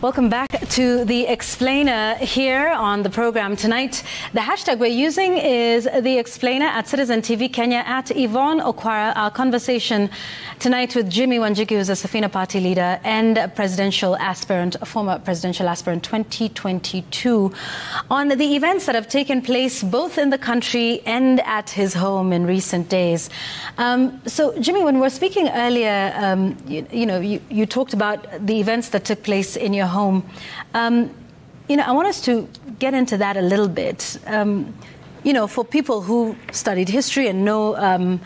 Welcome back to The Explainer here on the program tonight. The hashtag we're using is The Explainer at Citizen TV Kenya, at Yvonne Okwara. Our conversation tonight with Jimi Wanjigi, who's a Safina Party leader and presidential aspirant, a former presidential aspirant 2022, on the events that have taken place both in the country and at his home in recent days. So, Jimi, when we were speaking earlier, you talked about the events that took place in your home. I want us to get into that a little bit. For people who studied history and know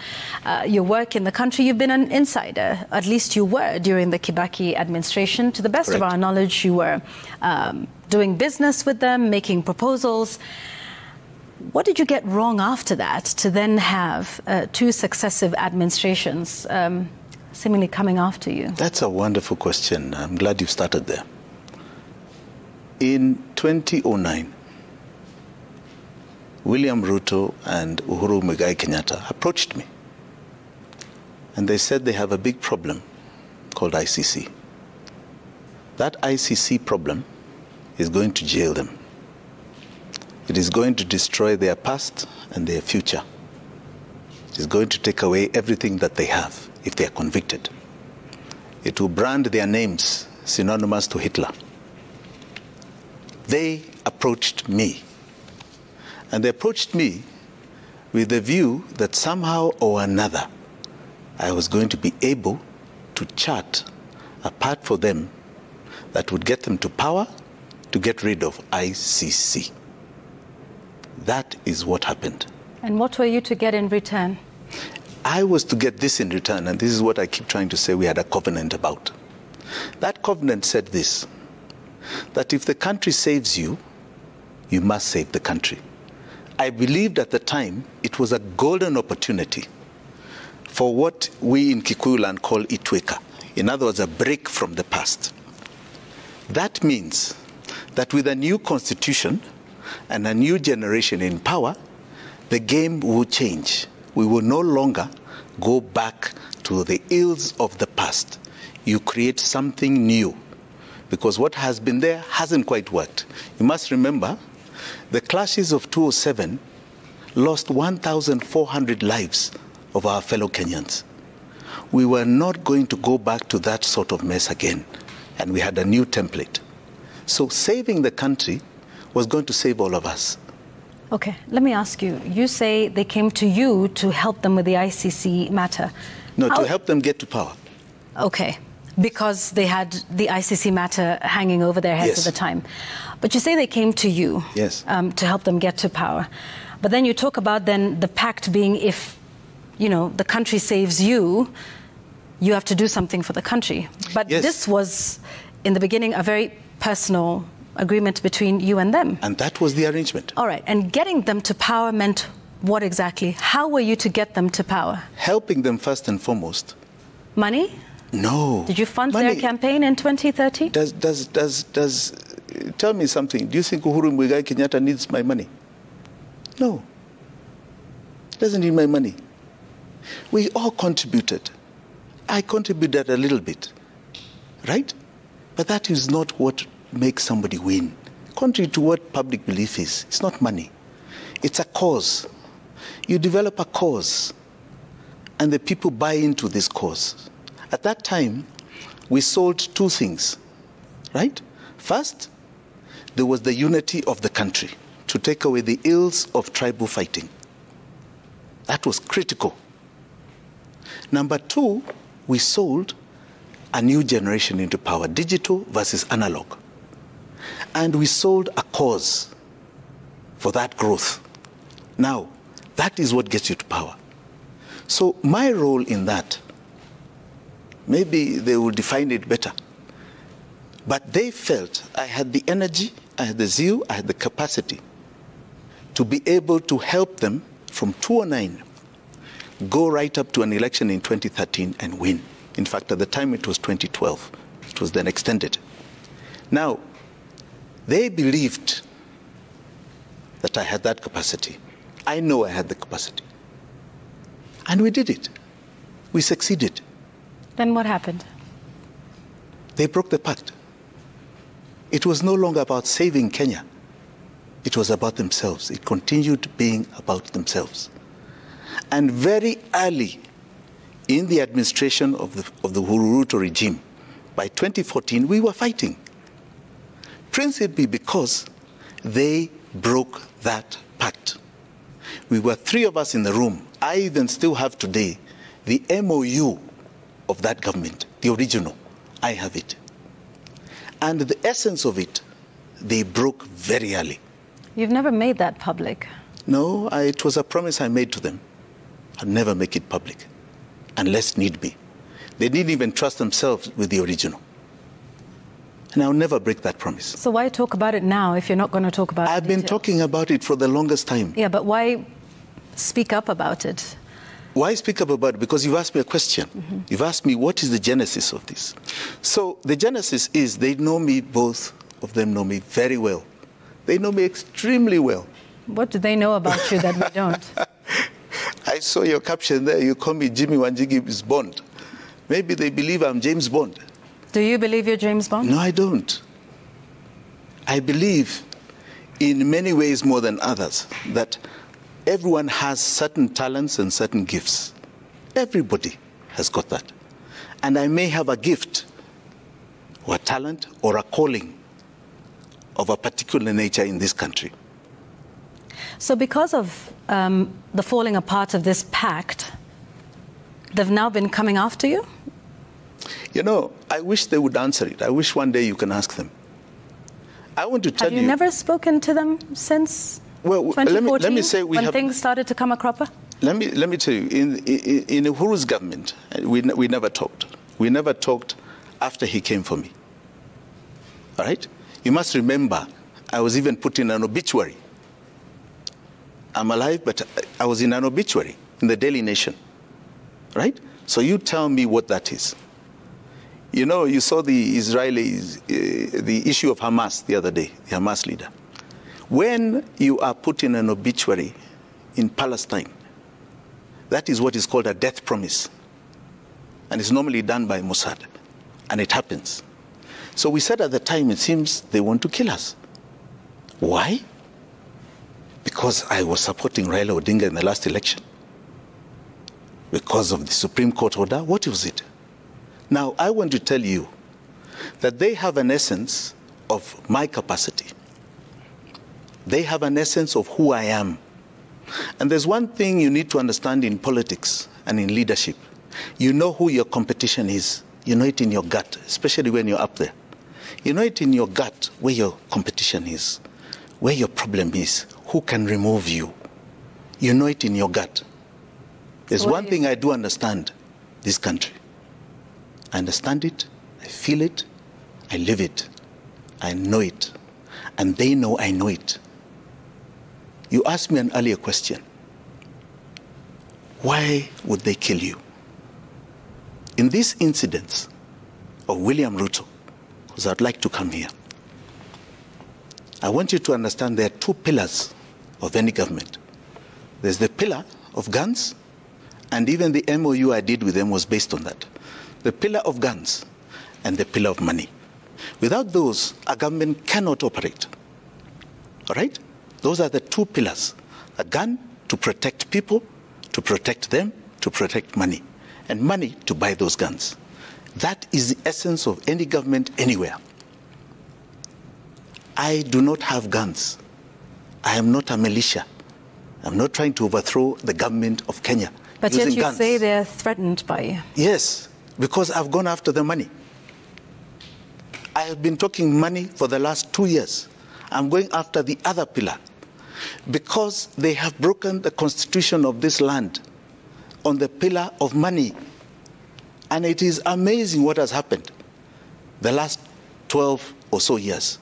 your work in the country, you've been an insider. At least you were during the Kibaki administration. To the best of our knowledge, you were doing business with them, making proposals. What did you get wrong after that to then have two successive administrations seemingly coming after you? That's a wonderful question. I'm glad you started there. In 2009, William Ruto and Uhuru Muigai Kenyatta approached me. And they said they have a big problem called ICC. That ICC problem is going to jail them. It is going to destroy their past and their future. It is going to take away everything that they have if they are convicted. It will brand their names synonymous to Hitler. They approached me. And they approached me with the view that somehow or another I was going to be able to chart a path for them that would get them to power to get rid of ICC. That is what happened. And what were you to get in return? I was to get this in return, and this is what I keep trying to say we had a covenant about. That covenant said this, that if the country saves you, you must save the country. I believed at the time it was a golden opportunity for what we in Kikuyu land call itweka. In other words, a break from the past. That means that with a new constitution and a new generation in power, the game will change. We will no longer go back to the ills of the past. You create something new, because what has been there hasn't quite worked. You must remember, the clashes of 2007 lost 1,400 lives of our fellow Kenyans. We were not going to go back to that sort of mess again, and we had a new template. So saving the country was going to save all of us. Okay, let me ask you. You say they came to you to help them with the ICC matter. No, to help them get to power. Okay, because they had the ICC matter hanging over their heads at the time. But you say they came to you to help them get to power. But then you talk about then the pact being if, the country saves you, you have to do something for the country. But this was, in the beginning, a very personal agreement between you and them. And that was the arrangement. All right. And getting them to power meant what exactly? How were you to get them to power? Helping them first and foremost. Money? No. Did you fund their campaign in 2030? Tell me something. Do you think Uhuru Muigai Kenyatta needs my money? No. He doesn't need my money. We all contributed. I contributed a little bit, right? But that is not what makes somebody win. Contrary to what public belief is, it's not money. It's a cause. You develop a cause, and the people buy into this cause. At that time, we sold two things, right? First, there was the unity of the country to take away the ills of tribal fighting. That was critical. Number two, we sold a new generation into power, digital versus analog. And we sold a cause for that growth. Now, that is what gets you to power. So my role in that, maybe they will define it better, but they felt I had the energy, I had the zeal, I had the capacity to be able to help them from 2009 go right up to an election in 2013 and win. In fact, at the time it was 2012. It was then extended. Now, they believed that I had that capacity. I know I had the capacity. And we did it. We succeeded. Then what happened? They broke the pact. It was no longer about saving Kenya. It was about themselves. It continued being about themselves. And very early in the administration of the Ruto regime, by 2014, we were fighting. Principally because they broke that pact. We were 3 of us in the room. I even still have today the MOU of that government, the original. I have it. And the essence of it, they broke very early. You've never made that public. No, it was a promise I made to them. I'd never make it public, unless need be. They didn't even trust themselves with the original. And I'll never break that promise. So why talk about it now if you're not going to talk about it? I've been talking about it for the longest time. Yeah, but why speak up about it? Why speak up about it? Because you've asked me a question. Mm-hmm. You've asked me what is the genesis of this. So the genesis is they know me, both of them know me very well. They know me extremely well. What do they know about you that we don't? I saw your caption there. You call me Jimi Wanjigi Bond. Maybe they believe I'm James Bond. Do you believe you're James Bond? No, I don't. I believe in many ways more than others that everyone has certain talents and certain gifts. Everybody has got that. And I may have a gift or a talent or a calling of a particular nature in this country. So because of the falling apart of this pact, they've now been coming after you? You know, I wish they would answer it. I wish one day you can ask them. I want to tell you... Have you never spoken to them since 2014, let me say when things started to come a cropper? Let me tell you, in Uhuru's government, we never talked. We never talked after he came for me. All right? You must remember, I was even put in an obituary. I'm alive, but I was in an obituary in the Daily Nation. Right? So you tell me what that is. You know, you saw the Israelis, the issue of Hamas the other day, the Hamas leader. When you are put in an obituary in Palestine, that is what is called a death promise. And it's normally done by Mossad. And it happens. So we said at the time, it seems they want to kill us. Why? Because I was supporting Raila Odinga in the last election. Because of the Supreme Court order. What was it? Now, I want to tell you that they have an essence of my capacity. They have an essence of who I am. And there's one thing you need to understand in politics and in leadership. You know who your competition is. You know it in your gut, especially when you're up there. You know it in your gut where your competition is, where your problem is, who can remove you. You know it in your gut. There's one thing I do understand, this country. I understand it, I feel it, I live it, I know it, and they know I know it. You asked me an earlier question. Why would they kill you? In this incident of William Ruto, because I'd like to come here, I want you to understand there are 2 pillars of any government. There's the pillar of guns, and even the MOU I did with them was based on that. The pillar of guns and the pillar of money. Without those, a government cannot operate. All right? Those are the 2 pillars. A gun to protect people, to protect them, to protect money. And money to buy those guns. That is the essence of any government anywhere. I do not have guns. I am not a militia. I'm not trying to overthrow the government of Kenya. But yet you say they're threatened by you. Yes, because I've gone after the money. I have been talking money for the last 2 years. I'm going after the other pillar. Because they have broken the constitution of this land on the pillar of money. And it is amazing what has happened the last 12 or so years.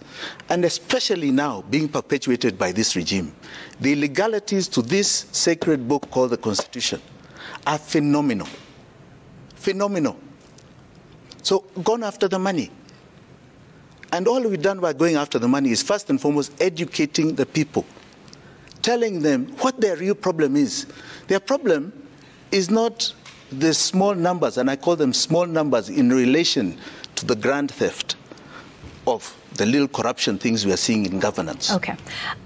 And especially now being perpetuated by this regime. The illegalities to this sacred book called the Constitution are phenomenal. Phenomenal. So gone after the money. And all we've done by going after the money is first and foremost educating the people. Telling them what their real problem is. Their problem is not the small numbers, and I call them small numbers in relation to the grand theft. of the little corruption things we are seeing in governance. Okay.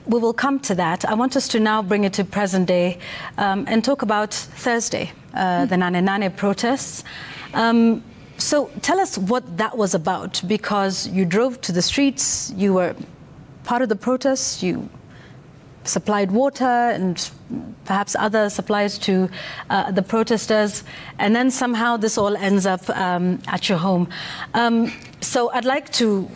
We will come to that. I want us to now bring it to present day and talk about Thursday, the Nane Nane protests. So tell us what that was about, because you drove to the streets, you were part of the protests, you supplied water and perhaps other supplies to the protesters, and then somehow this all ends up at your home. So I'd like to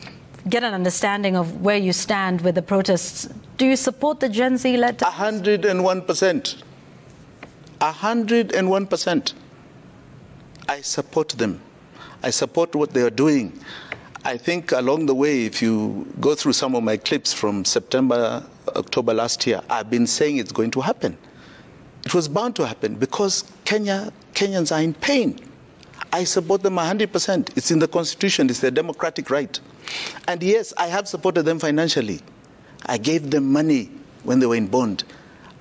get an understanding of where you stand with the protests. Do you support the Gen Z-led? 101%. 101%. I support them. I support what they are doing. I think along the way, if you go through some of my clips from September, October last year, I've been saying it's going to happen. It was bound to happen because Kenyans are in pain. I support them 100%. It's in the Constitution. It's their democratic right. And yes, I have supported them financially. I gave them money when they were in bond.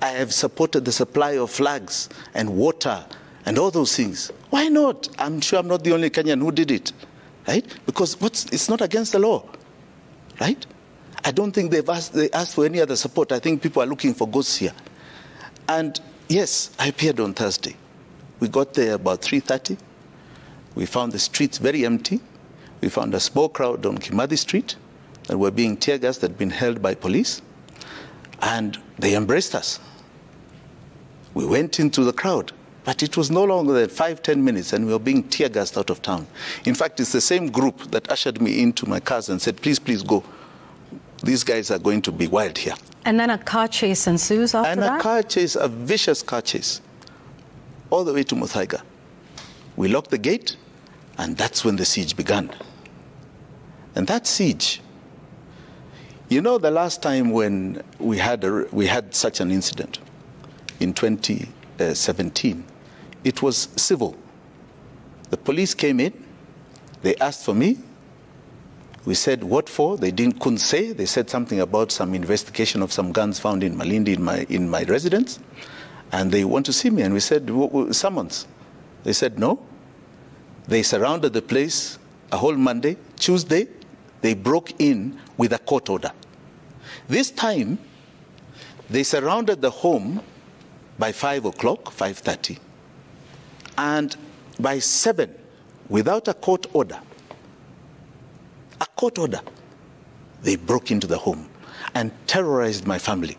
I have supported the supply of flags and water and all those things. Why not? I'm sure I'm not the only Kenyan who did it, right? Because it's not against the law, right? I don't think they asked for any other support. I think people are looking for ghosts here. And yes, I appeared on Thursday. We got there about 3:30. We found the streets very empty. We found a small crowd on Kimathi Street that were being tear gassed, that had been held by police. And they embraced us. We went into the crowd. But it was no longer than 5-10 minutes and we were being tear gassed out of town. In fact, it's the same group that ushered me into my cars and said, please, please go. These guys are going to be wild here. And then a car chase ensues after that? And a car chase, a vicious car chase, all the way to Muthaiga. We locked the gate, and that's when the siege began. And that siege, you know, the last time when we had such an incident in 2017, it was civil. The police came in, they asked for me. We said, what for? They couldn't say. They said something about some investigation of some guns found in Malindi in my residence. And they want to see me. And we said, summons. They said, no. They surrounded the place a whole Monday. Tuesday, they broke in with a court order. This time, they surrounded the home by 5 o'clock, 5:30. And by 7, without a court order, they broke into the home and terrorized my family.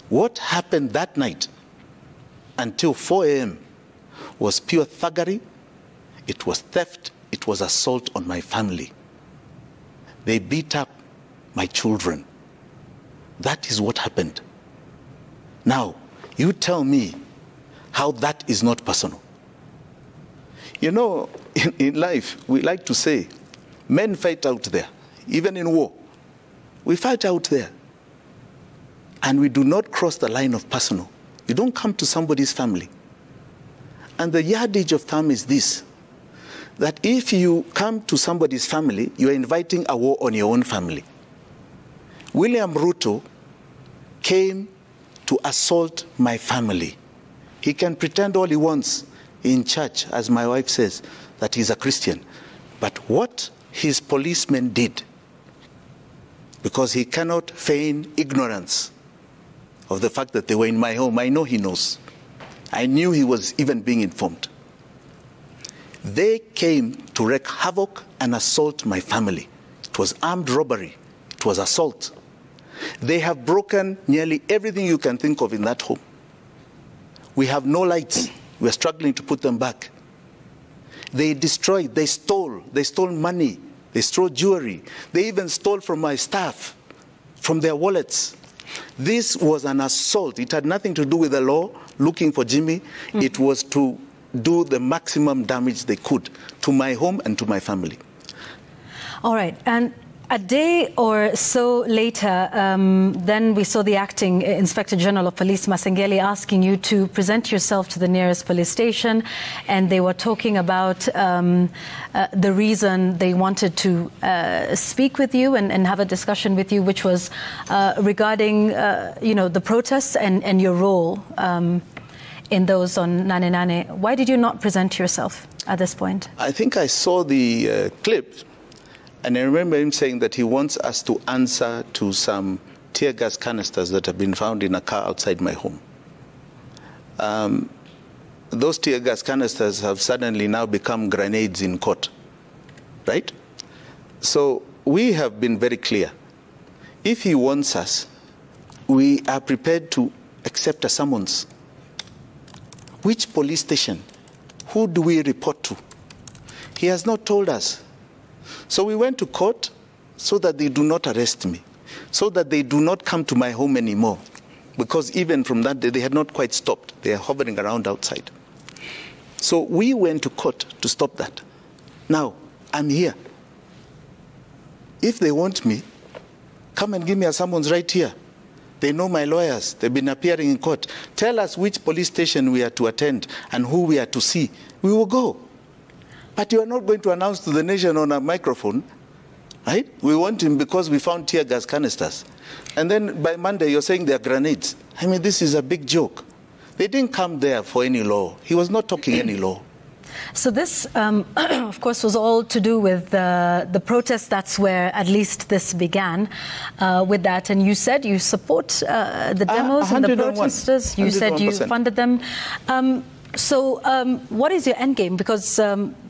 What happened that night until 4 a.m. was pure thuggery, it was theft, it was assault on my family. They beat up my children. That is what happened. Now, you tell me how that is not personal. You know, in life, we like to say, men fight out there, even in war. We fight out there. And we do not cross the line of personal. You don't come to somebody's family. And the yardage of thumb is this, that if you come to somebody's family, you are inviting a war on your own family. William Ruto came to assault my family. He can pretend all he wants in church, as my wife says, that he's a Christian. But what his policemen did, because he cannot feign ignorance of the fact that they were in my home, I know he knows. I knew he was even being informed. They came to wreak havoc and assault my family. It was armed robbery. It was assault. They have broken nearly everything you can think of in that home. We have no lights. We're struggling to put them back. They destroyed, they stole money, they stole jewelry. They even stole from my staff, from their wallets. This was an assault. It had nothing to do with the law, looking for Jimmy. It was to do the maximum damage they could to my home and to my family. All right. And a day or so later, then we saw the acting Inspector General of Police, Masengeli, asking you to present yourself to the nearest police station. And they were talking about the reason they wanted to speak with you and have a discussion with you, which was regarding, the protests and your role in those on Nane Nane. Why did you not present yourself at this point? I think I saw the clip. And I remember him saying that he wants us to answer to some tear gas canisters that have been found in a car outside my home. Those tear gas canisters have suddenly now become grenades in court, right? So we have been very clear. If he wants us, we are prepared to accept a summons. Which police station? Who do we report to? He has not told us. So we went to court so that they do not arrest me, so that they do not come to my home anymore. Because even from that day, they had not quite stopped. They are hovering around outside. So we went to court to stop that. Now, I'm here. If they want me, come and give me a summons right here. They know my lawyers. They've been appearing in court. Tell us which police station we are to attend and who we are to see. We will go. But you are not going to announce to the nation on a microphone, right? We want him because we found tear gas canisters. And then by Monday, you're saying they're grenades. I mean, this is a big joke. They didn't come there for any law. He was not talking any law. So this, of course, was all to do with the protest. That's where at least this began with that. And you said you support the demos and the protesters. You said you funded them. So what is your end game? Because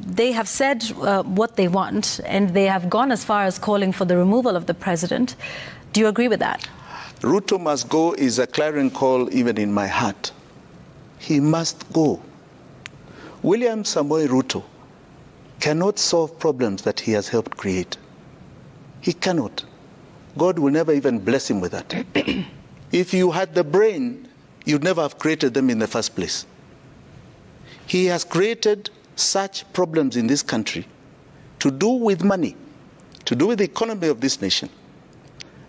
they have said what they want, and they have gone as far as calling for the removal of the president. Do you agree with that? Ruto must go is a clarion call even in my heart. He must go. William Samoei Ruto cannot solve problems that he has helped create. He cannot. God will never even bless him with that. If you had the brain, you'd never have created them in the first place. He has created such problems in this country to do with money, to do with the economy of this nation.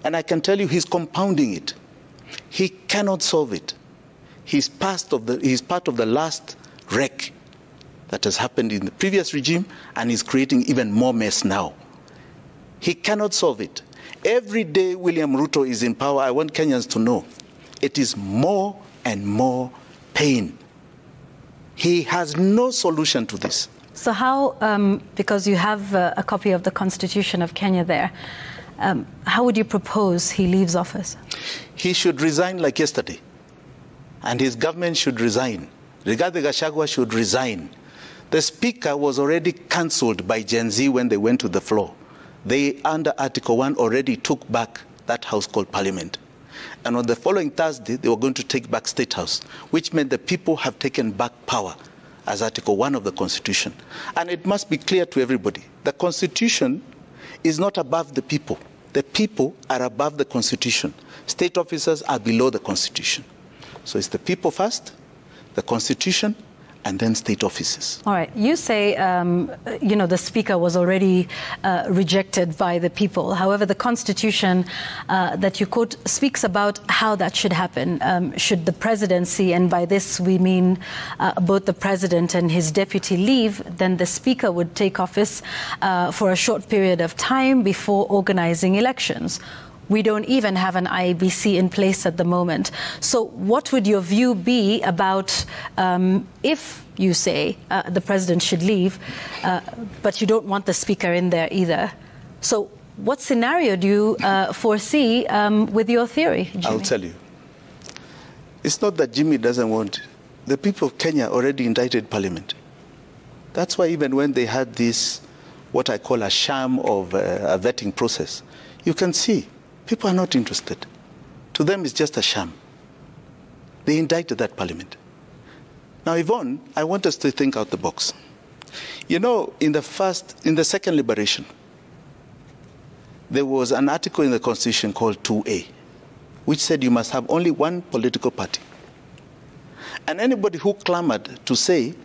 And I can tell you he's compounding it. He cannot solve it. He's part of the last wreck that has happened in the previous regime, and is creating even more mess now. He cannot solve it. Every day William Ruto is in power, I want Kenyans to know, it is more and more pain. He has no solution to this. So how, because you have a copy of the Constitution of Kenya there, how would you propose he leaves office? He should resign like yesterday, and his government should resign. Rigathi Gachagua should resign. The speaker was already cancelled by Gen Z when they went to the floor. They, under Article 1, already took back that house called Parliament. And on the following Thursday, they were going to take back State House, which meant the people have taken back power as Article 1 of the Constitution. And it must be clear to everybody, the Constitution is not above the people. The people are above the Constitution. State officers are below the Constitution. So it's the people first, the Constitution, and then state offices. All right. You say, the speaker was already rejected by the people. However, the Constitution that you quote speaks about how that should happen. Should the presidency, and by this we mean both the president and his deputy, leave, then the speaker would take office for a short period of time before organizing elections. We don't even have an IEBC in place at the moment. So what would your view be about if you say the president should leave, but you don't want the speaker in there either? So what scenario do you foresee with your theory, Jimmy? I'll tell you. It's not that Jimmy doesn't want. The people of Kenya already indicted Parliament. That's why even when they had this, what I call a sham of a vetting process, you can see people are not interested. To them, it's just a sham. They indicted that Parliament. Now, Yvonne, I want us to think out the box. You know, in the second liberation, there was an article in the Constitution called 2A, which said you must have only one political party. And anybody who clamored to say,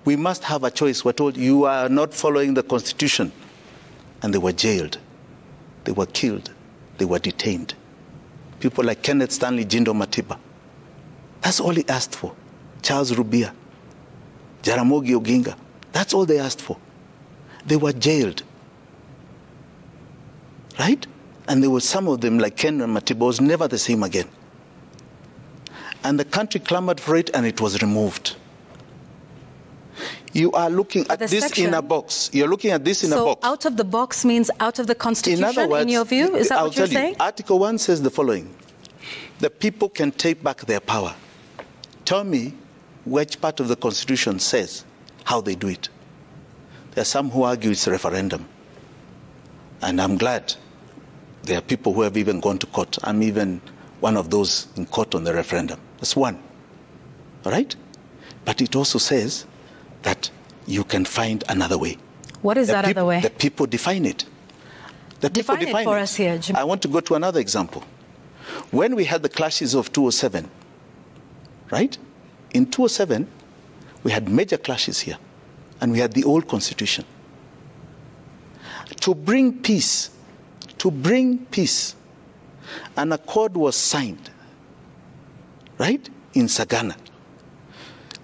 we must have a choice, were told, you are not following the Constitution. And they were jailed. They were killed. They were detained. People like Kenneth Stanley Jindo Matiba. That's all he asked for. Charles Rubia, Jaramogi Oginga. That's all they asked for. They were jailed. Right? And there were some of them, like Ken Matiba, was never the same again. And the country clamored for it, and it was removed. You are looking at this section, in a box. You're looking at this in a box. So out of the box means out of the Constitution, in other words, in your view? Is that I'll what you're tell saying? You, Article 1 says the following. The people can take back their power. Tell me which part of the Constitution says how they do it. There are some who argue it's a referendum. And I'm glad there are people who have even gone to court. I'm even one of those in court on the referendum. That's one. All right? But it also says that you can find another way. What is that other way? The people define it. Define it for us here, Jim. I want to go to another example. When we had the clashes of 2007, right? In 2007, we had major clashes here, and we had the old constitution. To bring peace, an accord was signed, right, in Sagana,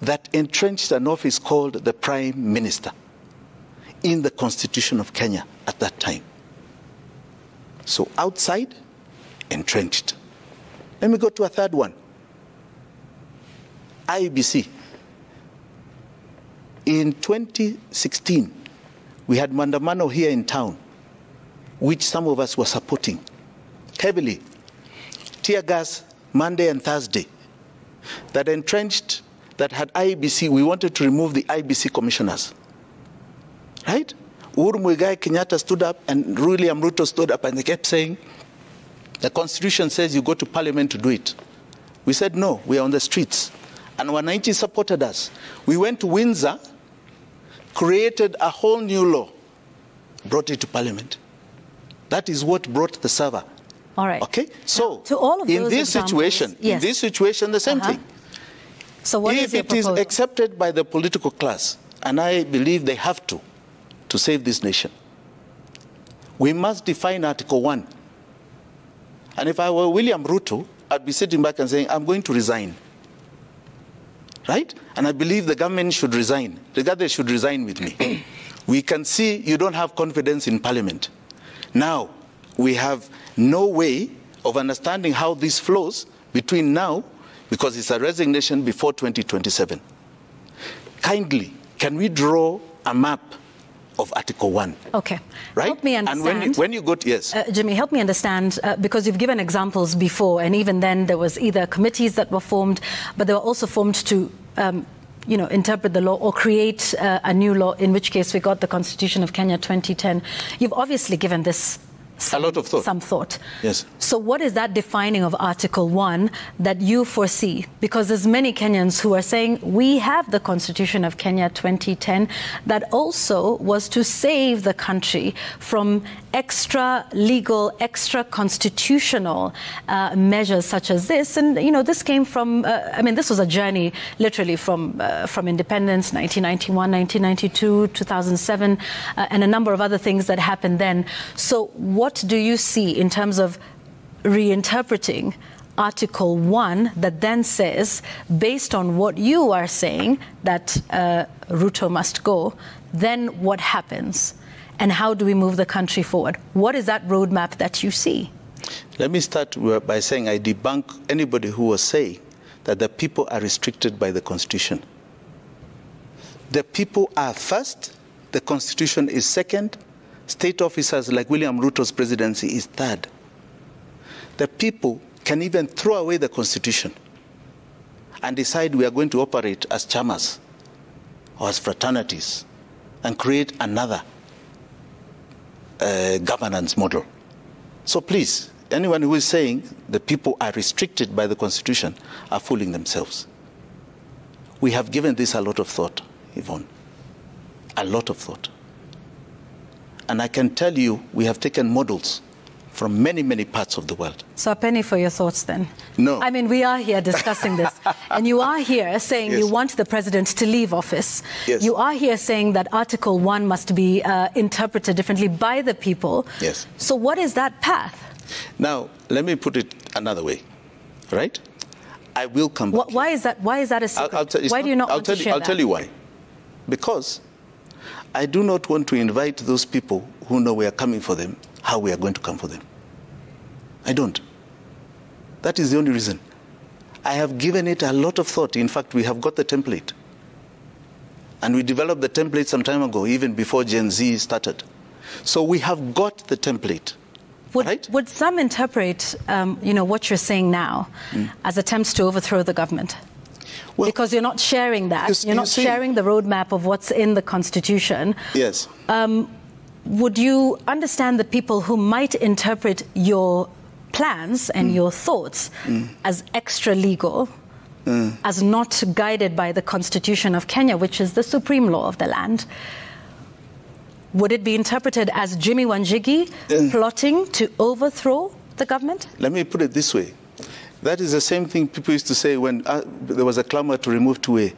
that entrenched an office called the Prime Minister in the Constitution of Kenya at that time. So outside, entrenched. Let me go to a third one. IEBC. In 2016, we had Mandamano here in town, which some of us were supporting heavily. Tear gas Monday and Thursday. That entrenched, that had IEBC, we wanted to remove the IEBC commissioners. Right? Uhuru Muigai Kenyatta stood up and William Ruto stood up and they kept saying, the Constitution says you go to Parliament to do it. We said, no, we are on the streets. And Wananchi supported us. We went to Windsor, created a whole new law, brought it to Parliament. That is what brought the server. All right. Okay? So, now, to all of in those this situation, yes. in this situation, the same thing. So what if is your it is proposal? accepted by the political class, and I believe they have to save this nation, we must define Article 1. And if I were William Ruto, I'd be sitting back and saying, I'm going to resign. Right? And I believe the government should resign. The government should resign with me. We can see you don't have confidence in Parliament. Now, we have no way of understanding how this flows between now, because it's a resignation before 2027. Kindly, can we draw a map of Article 1? Okay. Right? Help me understand. And when you go to, yes. Jimmy, help me understand, because you've given examples before, and even then there was either committees that were formed, but they were also formed to interpret the law or create a new law, in which case we got the Constitution of Kenya 2010. You've obviously given this a lot of thought. Some thought. Yes. So what is that defining of Article 1 that you foresee? Because there's many Kenyans who are saying we have the Constitution of Kenya 2010 that also was to save the country from extra legal, extra constitutional measures such as this. And, this came from, this was a journey literally from independence, 1991, 1992, 2007, and a number of other things that happened then. So what do you see in terms of reinterpreting Article 1 that then says, based on what you are saying, that Ruto must go, then what happens? And how do we move the country forward? What is that roadmap that you see? Let me start by saying I debunk anybody who was saying that the people are restricted by the Constitution. The people are first, the Constitution is second, state officers like William Ruto's presidency is third. The people can even throw away the Constitution and decide we are going to operate as chamas or as fraternities and create another governance model. So please, anyone who is saying the people are restricted by the Constitution are fooling themselves. We have given this a lot of thought, Yvonne, a lot of thought. And I can tell you we have taken models from many, many parts of the world. So a penny for your thoughts then. No. I mean, we are here discussing this. And you are here saying you want the president to leave office. Yes. You are here saying that Article 1 must be interpreted differently by the people. Yes. So what is that path? Now, let me put it another way, right? I will come back. Why is that a secret? Why do you not want to share that? I'll tell you why. Because I do not want to invite those people who know we are coming for them, how we are going to come for them. I don't. That is the only reason. I have given it a lot of thought. In fact, we have got the template. And we developed the template some time ago, even before Gen Z started. So we have got the template. Would some interpret, what you're saying now as attempts to overthrow the government? Well, because you're not sharing that. You're not sharing the roadmap of what's in the Constitution. Yes. Would you understand the people who might interpret your plans and your thoughts as extra legal, as not guided by the Constitution of Kenya, which is the supreme law of the land? Would it be interpreted as Jimi Wanjigi plotting to overthrow the government? Let me put it this way. That is the same thing people used to say when there was a clamor to remove 2A.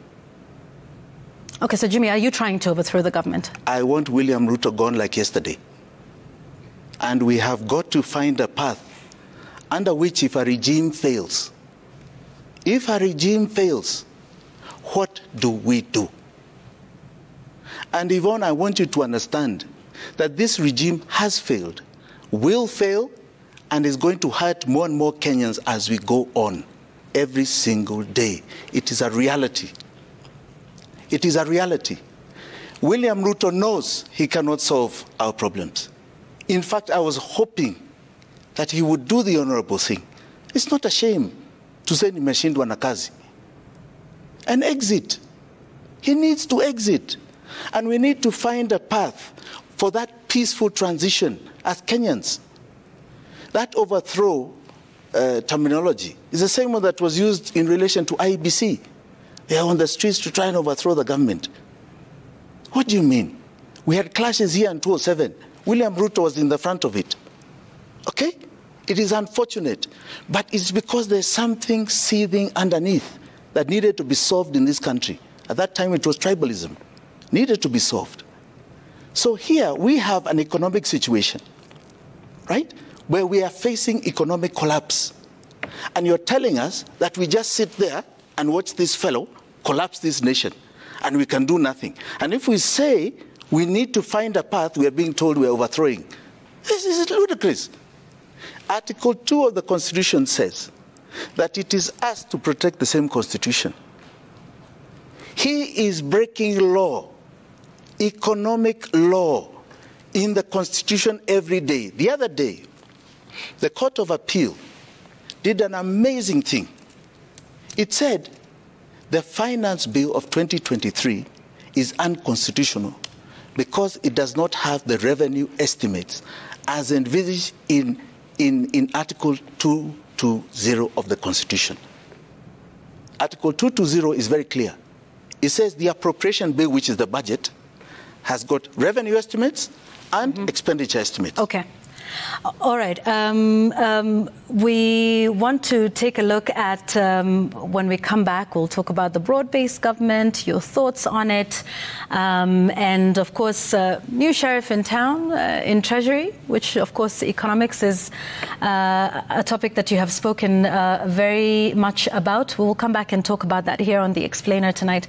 Okay, so Jimmy, are you trying to overthrow the government? I want William Ruto gone like yesterday. And we have got to find a path under which if a regime fails, what do we do? And Yvonne, I want you to understand that this regime has failed, will fail, and is going to hurt more and more Kenyans as we go on every single day. It is a reality. It is a reality. William Ruto knows he cannot solve our problems. In fact, I was hoping that he would do the honorable thing. It's not a shame to say nimeshindwa na kazi and exit. He needs to exit. And we need to find a path for that peaceful transition as Kenyans. That overthrow terminology is the same one that was used in relation to IEBC. They are on the streets to try and overthrow the government. What do you mean? We had clashes here in 2007. William Ruto was in the front of it. Okay? It is unfortunate, but it's because there's something seething underneath that needed to be solved in this country. At that time, it was tribalism. Needed to be solved. So here we have an economic situation, right, where we are facing economic collapse. And you're telling us that we just sit there and watch this fellow collapse this nation, and we can do nothing. And if we say we need to find a path, we are being told we are overthrowing. This is ludicrous. Article 2 of the Constitution says that it is us to protect the same Constitution. He is breaking law, economic law, in the Constitution every day. The other day, the Court of Appeal did an amazing thing. It said the Finance Bill of 2023 is unconstitutional because it does not have the revenue estimates as envisaged in Article 220 of the Constitution. Article 220 is very clear. It says the appropriation bill, which is the budget, has got revenue estimates and expenditure estimates. Okay. All right. We want to take a look at, when we come back, we'll talk about the broad-based government, your thoughts on it, and, of course, new sheriff in town, in Treasury, which, of course, economics is a topic that you have spoken very much about. We'll come back and talk about that here on The Explainer tonight.